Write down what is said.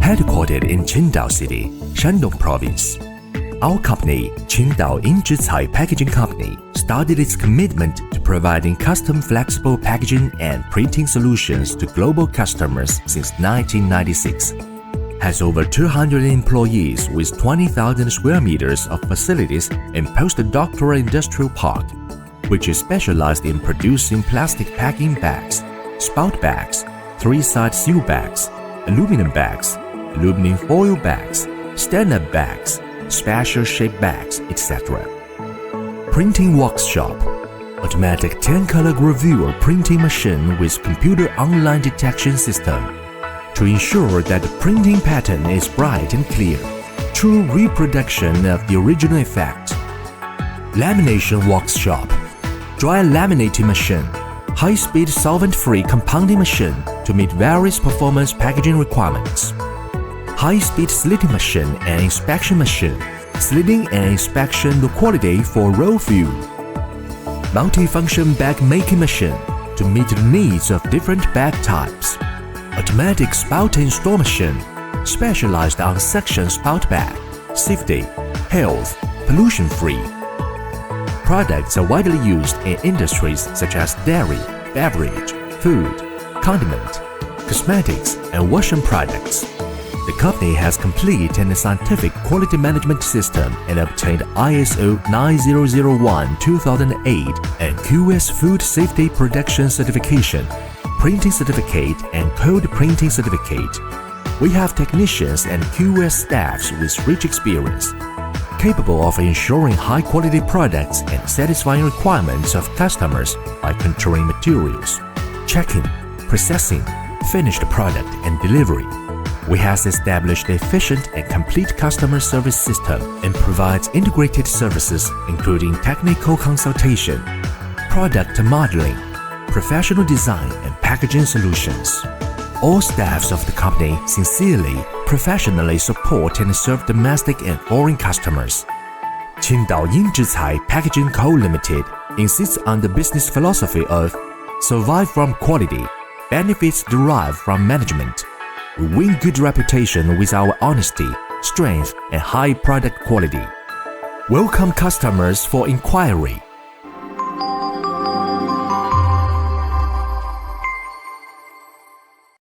headquartered in Qingdao City, Shandong Province. Our company, Qingdao YZC Packaging Company, started its commitment to providing custom flexible packaging and printing solutions to global customers since 1996. Has over 200 employees with 20,000 square meters of facilities in postdoctoral industrial park, which is specialized in producing plastic packing bags, spout bags, three-side seal bags, aluminum bags, aluminum foil bags, stand-up bags, special shape bags, etc. Printing workshop, automatic 10-color gravure printing machine with computer online detection system to ensure that the printing pattern is bright and clear, true reproduction of the original effect. Lamination workshop, dry laminating machine, high-speed solvent-free compounding machine to meet various performance packaging requirements. High-speed slitting machine and inspection machine, slitting and inspection the quality for raw fuel. Multifunction bag making machine to meet the needs of different bag types. Automatic spout and store machine, specialized on suction spout bag, safety, health, pollution-free. Products are widely used in industries such as dairy, beverage, food, condiment, cosmetics, and washing products. The company has complete and scientific quality management system and obtained ISO 9001-2008 and QS Food Safety Production Certification, Printing Certificate, and Code Printing Certificate. We have technicians and QS staffs with rich experience, capable of ensuring high-quality products and satisfying requirements of customers by controlling materials, checking, processing, finished product, and delivery. We have established an efficient and complete customer service system and provides integrated services including technical consultation, product modeling, professional design, and packaging solutions. All staffs of the company sincerely, professionally support and serve domestic and foreign customers. Qingdao YZC Packaging Co. Limited insists on the business philosophy of survive from quality, benefits derived from management. We win good reputation with our honesty, strength, and high product quality. Welcome customers for inquiry.